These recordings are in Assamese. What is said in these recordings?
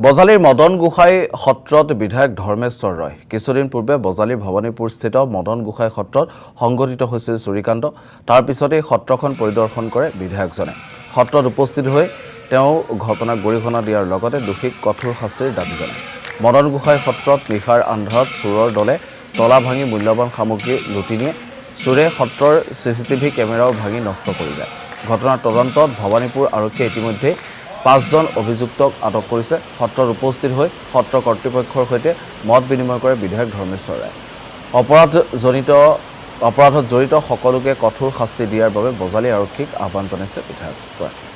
বজালীৰ মদন গোসাই সত্ৰত বিধায়ক ধৰ্মেশ্বৰ ৰয়। কিছুদিন পূৰ্বে বজালীৰ ভৱানীপুৰস্থিত মদন গোসাই সত্ৰত সংঘটিত হৈছিল চুৰিকাণ্ড। তাৰ পিছতেই সত্ৰখন পৰিদৰ্শন কৰে বিধায়কজনে। সত্ৰত উপস্থিত হৈ তেওঁ ঘটনাক গৰিহণা দিয়াৰ লগতে দোষীক কঠোৰ শাস্তিৰ দাবী জনায়। মদন গোসাই সত্ৰত নিশাৰ আন্ধাৰত চোৰৰ দলে তলা ভাঙি মূল্যৱান সামগ্ৰী লুটি নিয়ে। চোৰে সত্ৰৰ চিচিটিভি কেমেৰাও ভাঙি নষ্ট কৰিলে। ঘটনাৰ তদন্তত ভৱানীপুৰ আৰক্ষীয়ে ইতিমধ্যে 5জন অভিযুক্তক আটক কৰিছে। সত্ৰত উপস্থিত হৈ সত্ৰ কৰ্তৃপক্ষৰ সৈতে মত বিনিময় কৰে বিধায়ক ধৰ্মেশ্বৰ ৰায়। অপৰাধত জড়িত সকলোকে কঠোৰ শাস্তি দিয়াৰ বাবে বজালী আৰক্ষীক আহ্বান জনাইছে বিধায়কগৰাকীয়ে।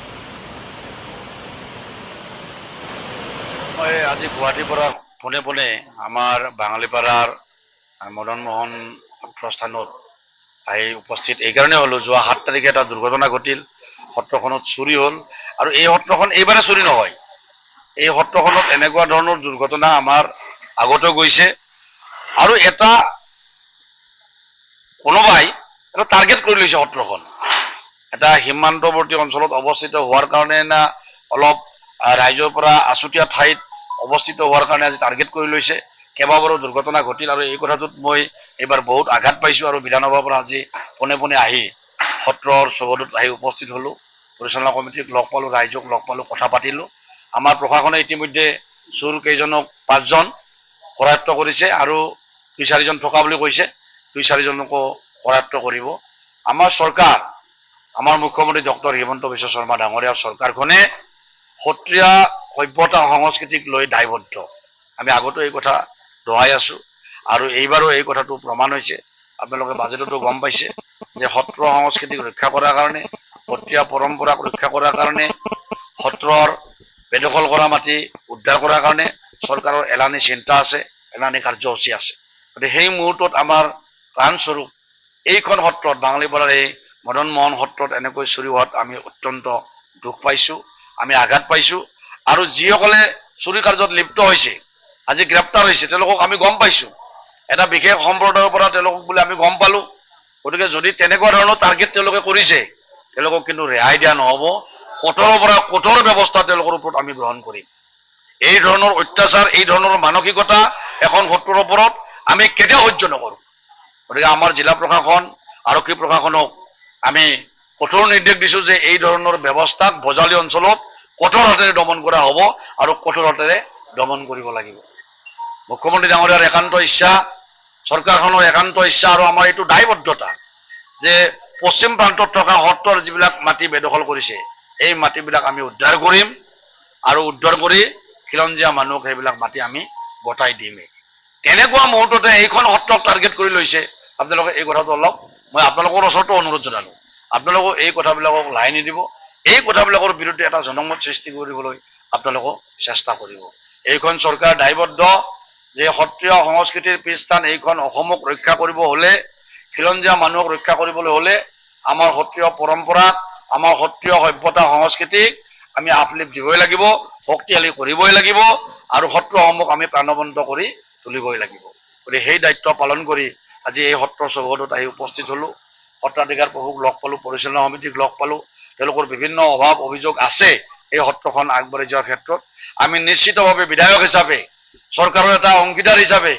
মই আজি গুৱাহাটীৰ পৰা পোনে পোনে আমাৰ বাঙালীপাৰাৰ মদন মোহন সত্ৰস্থানত আহি উপস্থিত এইকাৰণে হলো, যোৱা 7 তাৰিখে এটা দুৰ্ঘটনা ঘটিল। সত্ৰখনত চুৰি হ'ল আৰু এই সত্ৰখন এইবাৰে চুৰি নহয়। এই সত্ৰখনত এনেকুৱা ধৰণৰ দুৰ্ঘটনা আমাৰ আগতেও গৈছে আৰু এটা কোনোবাই এটা টাৰ্গেট কৰি লৈছে সত্ৰখন। এটা সীমান্তৱৰ্তী অঞ্চলত অৱস্থিত হোৱাৰ কাৰণে না অলপ ৰাইজৰ পৰা আছুতীয়া ঠাইত অৱস্থিত হোৱাৰ কাৰণে আজি টাৰ্গেট কৰি লৈছে। কেইবাবাৰো দুৰ্ঘটনা ঘটিল আৰু এই কথাটোত মই এইবাৰ বহুত আঘাত পাইছোঁ আৰু বিধানসভাৰ পৰা আজি পোনে পোনে আহি সত্ৰৰ চৌহদত আহি উপস্থিত হ'লোঁ। পৰিচালনা কমিটিক লগ পালোঁ, ৰাইজক লগ পালোঁ, কথা পাতিলোঁ। আমাৰ প্ৰশাসনে ইতিমধ্যে চোৰ কেইজনক 5জন কৰায়ত্ব কৰিছে আৰু 2-4জন থকা বুলি কৈছে। 2-4জনকো কৰায়ত্ব কৰিব। আমাৰ চৰকাৰ, আমাৰ মুখ্যমন্ত্ৰী ডক্টৰ হিমন্ত বিশ্ব শৰ্মা ডাঙৰীয়াৰ চৰকাৰখনে সত্ৰীয়া সভ্যতা সংস্কৃতিক লৈ দায়বদ্ধ। আমি আগতো এই কথা দোহাই আছো আৰু এইবাৰো এই কথাটো প্ৰমাণ হৈছে। আপোনালোকে বাজেটতো গম পাইছে যে সত্ৰ সংস্কৃতিক ৰক্ষা কৰাৰ কাৰণে, সত্ৰীয়া পৰম্পৰাক ৰক্ষা কৰাৰ কাৰণে, সত্ৰৰ বেদখল কৰা মাটি উদ্ধাৰ কৰাৰ কাৰণে চৰকাৰৰ এলানি চিন্তা আছে, এলানি কাৰ্যসূচী আছে। গতিকে সেই মুহূৰ্তত আমাৰ প্ৰাণস্বৰূপ এইখন সত্ৰত, বাঙালীপাৰাৰ এই মদন মোহন সত্ৰত এনেকৈ চুৰি হোৱাত আমি অত্যন্ত দুখ পাইছোঁ, আমি আঘাত পাইছোঁ। আৰু যিসকলে চুৰি কাৰ্যত লিপ্ত হৈছে, আজি গ্ৰেপ্তাৰ হৈছে, তেওঁলোকক আমি গম পাইছোঁ। এটা বিশেষ সম্প্ৰদায়ৰ পৰা তেওঁলোকক বোলে আমি গম পালোঁ। গতিকে যদি তেনেকুৱা ধৰণৰ টাৰ্গেট তেওঁলোকে কৰিছে, তেওঁলোকক কিন্তু ৰেহাই দিয়া নহ'ব। কঠোৰৰ পৰা কঠোৰ ব্যৱস্থা তেওঁলোকৰ ওপৰত আমি গ্ৰহণ কৰিম। এই ধৰণৰ অত্যাচাৰ, এই ধৰণৰ মানসিকতা এখন সত্ৰৰ ওপৰত আমি কেতিয়াও সহ্য নকৰোঁ। গতিকে আমাৰ জিলা প্ৰশাসন, আৰক্ষী প্ৰশাসনক আমি কঠোৰ নিৰ্দেশ দিছোঁ যে এই ধৰণৰ ব্যৱস্থাক বজালী অঞ্চলত কঠোৰ হাতেৰে দমন কৰা হ'ব আৰু কঠোৰ হাতেৰে দমন কৰিব লাগিব। মুখ্যমন্ত্ৰী ডাঙৰীয়াৰ একান্ত ইচ্ছা, চৰকাৰখনৰ একান্ত ইচ্ছা আৰু আমাৰ এইটো দায়বদ্ধতা যে পশ্চিম প্ৰান্তত থকা সত্ৰৰ যিবিলাক মাটি বেদখল কৰিছে, এই মাটিবিলাক আমি উদ্ধাৰ কৰিম আৰু উদ্ধাৰ কৰি খিলঞ্জীয়া মানুহক সেইবিলাক মাটি আমি গতাই দিমেই। তেনেকুৱা মুহূৰ্ততে এইখন সত্ৰক টাৰ্গেট কৰি লৈছে। আপোনালোকে এই কথাটো অলপ, মই আপোনালোকৰ ওচৰতো অনুৰোধ জনালোঁ, আপোনালোকক এই কথাবিলাকক লাই নিদিব। এই কথাবিলাকৰ বিৰুদ্ধে এটা জনমত সৃষ্টি কৰিবলৈ আপোনালোকক চেষ্টা কৰিব। এইখন চৰকাৰ দায়বদ্ধ যে সত্ৰীয় সংস্কৃতিৰ পৃষ্ঠান এইখন অসমক ৰক্ষা কৰিব হ'লে, খিলঞ্জীয়া মানুহক ৰক্ষা কৰিবলৈ হ'লে আমাৰ সত্ৰীয় পৰম্পৰাক, আমাৰ সত্ৰীয় সভ্যতা সংস্কৃতিক আমি আপলিফ্ট দিবই লাগিব, শক্তিশালী কৰিবই লাগিব আৰু সত্ৰসমূহক আমি প্ৰাণবন্ত কৰি তুলিবই লাগিব। গতিকে সেই দায়িত্ব পালন কৰি আজি এই সত্ৰ চৌহদত আহি উপস্থিত হ'লোঁ। সত্ৰাধিকাৰ প্ৰভুক লগ পালোঁ, পৰিচালনা সমিতিক লগ পালোঁ। তেওঁলোকৰ বিভিন্ন অভাৱ অভিযোগ আছে এই সত্ৰখন আগবাঢ়ি যোৱাৰ ক্ষেত্ৰত। আমি নিশ্চিতভাৱে বিধায়ক হিচাপে, চৰকাৰৰ এটা অংশীদাৰ হিচাপে